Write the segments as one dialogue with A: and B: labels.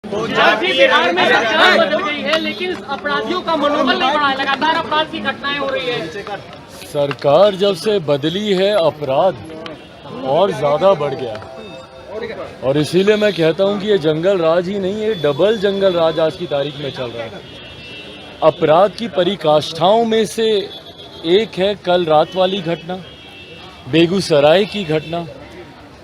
A: अभी बिहार में सरकार बदल गई है, लेकिन अपराधियों का मनोबल नहीं बढ़ा है, लगातार अपराध की घटनाएं हो रही है।
B: सरकार जब से बदली है अपराध और ज़्यादा बढ़ गया और इसीलिए मैं कहता हूं कि ये जंगल राज ही नहीं, ये डबल जंगल राज आज की तारीख में चल रहा है। अपराध की पराकाष्ठाओं में से एक है कल रात वाली घटना, बेगूसराय की घटना।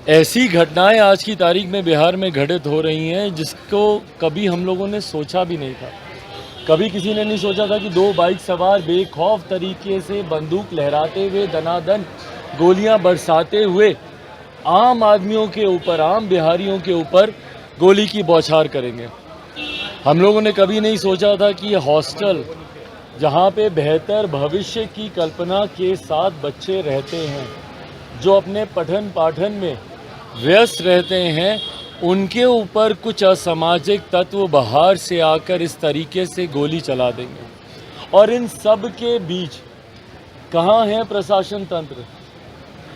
B: ऐसी घटनाएं आज की तारीख में बिहार में घटित हो रही हैं जिसको कभी हम लोगों ने सोचा भी नहीं था। कभी किसी ने नहीं सोचा था कि दो बाइक सवार बेखौफ तरीके से बंदूक लहराते हुए दनादन गोलियां बरसाते हुए आम आदमियों के ऊपर, आम बिहारियों के ऊपर गोली की बौछार करेंगे। हम लोगों ने कभी नहीं सोचा था कि ये हॉस्टल जहाँ पे बेहतर भविष्य की कल्पना के साथ बच्चे रहते हैं, जो अपने पठन पाठन में व्यस्त रहते हैं, उनके ऊपर कुछ असामाजिक तत्व बाहर से आकर इस तरीके से गोली चला देंगे। और इन सब के बीच कहाँ है प्रशासन तंत्र?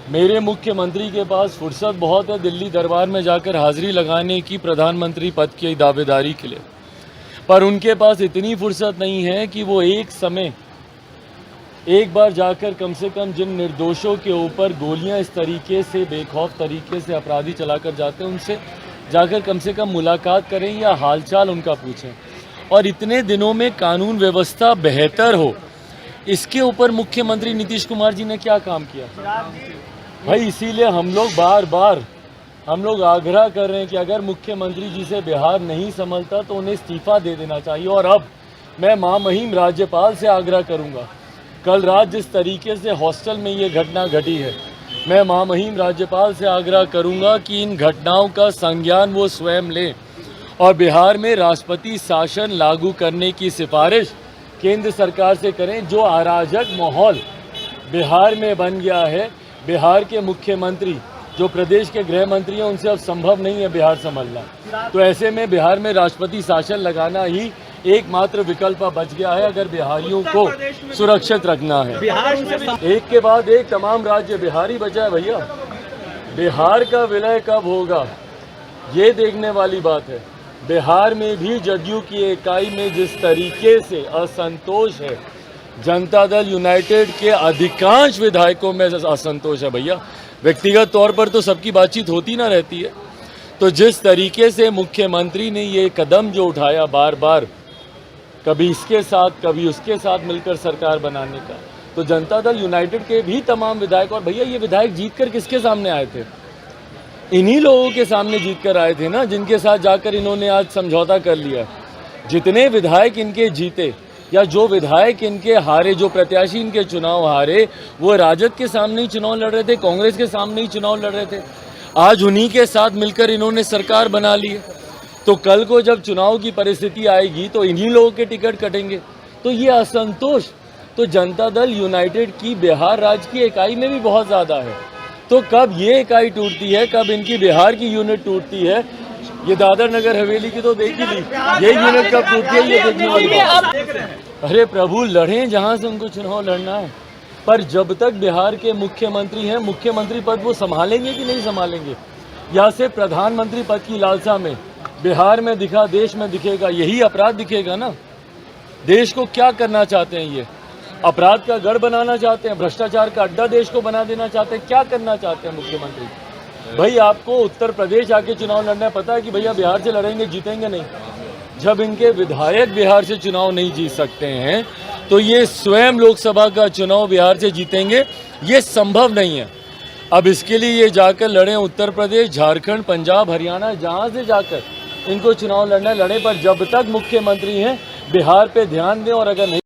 B: मेरे मुख्यमंत्री के पास फुर्सत बहुत है दिल्ली दरबार में जाकर हाजिरी लगाने की प्रधानमंत्री पद की दावेदारी के लिए, पर उनके पास इतनी फुर्सत नहीं है कि वो एक बार जाकर कम से कम जिन निर्दोषों के ऊपर गोलियां इस तरीके से बेखौफ तरीके से अपराधी चलाकर जाते हैं, उनसे जाकर कम से कम मुलाकात करें या हालचाल उनका पूछें। और इतने दिनों में कानून व्यवस्था बेहतर हो, इसके ऊपर मुख्यमंत्री नीतीश कुमार जी ने क्या काम किया भाई? इसीलिए हम लोग बार बार आग्रह कर रहे हैं कि अगर मुख्यमंत्री जी से बिहार नहीं संभलता तो उन्हें इस्तीफा दे देना चाहिए। और अब मैं महामहिम राज्यपाल से आग्रह करूंगा, कल रात जिस तरीके से हॉस्टल में ये घटना घटी है, मैं महामहिम राज्यपाल से आग्रह करूंगा कि इन घटनाओं का संज्ञान वो स्वयं लें और बिहार में राष्ट्रपति शासन लागू करने की सिफारिश केंद्र सरकार से करें। जो अराजक माहौल बिहार में बन गया है, बिहार के मुख्यमंत्री जो प्रदेश के गृह मंत्री हैं, उनसे अब संभव नहीं है बिहार संभलना। तो ऐसे में बिहार में राष्ट्रपति शासन लगाना ही एकमात्र विकल्प बच गया है अगर बिहारियों को सुरक्षित रखना है। एक के बाद एक तमाम राज्य बिहारी बचा है भैया। बिहार का विलय कब होगा ये देखने वाली बात है। बिहार में भी जदयू की इकाई में जिस तरीके से असंतोष है, जनता दल यूनाइटेड के अधिकांश विधायकों में असंतोष है भैया। व्यक्तिगत तौर पर तो सबकी बातचीत होती ना रहती है, तो जिस तरीके से मुख्यमंत्री ने ये कदम जो उठाया बार बार, कभी इसके साथ कभी उसके साथ मिलकर सरकार बनाने का, तो जनता दल यूनाइटेड के भी तमाम विधायक, और भैया ये विधायक जीतकर किसके सामने आए थे? इन्हीं लोगों के सामने जीतकर आए थे ना, जिनके साथ जाकर इन्होंने आज समझौता कर लिया। जितने विधायक इनके जीते या जो विधायक इनके हारे, जो प्रत्याशी इनके चुनाव हारे, वो राजद के सामने ही चुनाव लड़ रहे थे, कांग्रेस के सामने ही चुनाव लड़ रहे थे। आज उन्हीं के साथ मिलकर इन्होंने सरकार बना ली है। तो कल को जब चुनाव की परिस्थिति आएगी तो इन्हीं लोगों के टिकट कटेंगे। तो ये असंतोष तो जनता दल यूनाइटेड की बिहार राज्य की इकाई में भी बहुत ज़्यादा है। तो कब ये इकाई टूटती है, कब इनकी बिहार की यूनिट टूटती है, ये दादर नगर हवेली की तो देख ही ली, ये यूनिट कब टूटती है ये देखने वाली बात। अरे प्रभु, लड़ें जहाँ से उनको चुनाव लड़ना है, पर जब तक बिहार के मुख्यमंत्री हैं, मुख्यमंत्री पद वो संभालेंगे कि नहीं संभालेंगे, या से प्रधानमंत्री पद की लालसा में बिहार में दिखा देश में दिखेगा, यही अपराध दिखेगा ना। देश को क्या करना चाहते हैं? ये अपराध का गढ़ बनाना चाहते हैं, भ्रष्टाचार का अड्डा देश को बना देना चाहते हैं, क्या करना चाहते हैं मुख्यमंत्री? भाई आपको उत्तर प्रदेश आके चुनाव लड़ना है, पता है कि भैया बिहार से लड़ेंगे जीतेंगे नहीं। जब इनके विधायक बिहार से चुनाव नहीं जीत सकते हैं तो ये स्वयं लोकसभा का चुनाव बिहार से जीतेंगे, ये संभव नहीं है। अब इसके लिए ये जाकर लड़ें उत्तर प्रदेश, झारखंड, पंजाब, हरियाणा, जहाँ से जाकर इनको चुनाव लड़ना लड़े, पर जब तक मुख्यमंत्री हैं बिहार पे ध्यान दें। और अगर नहीं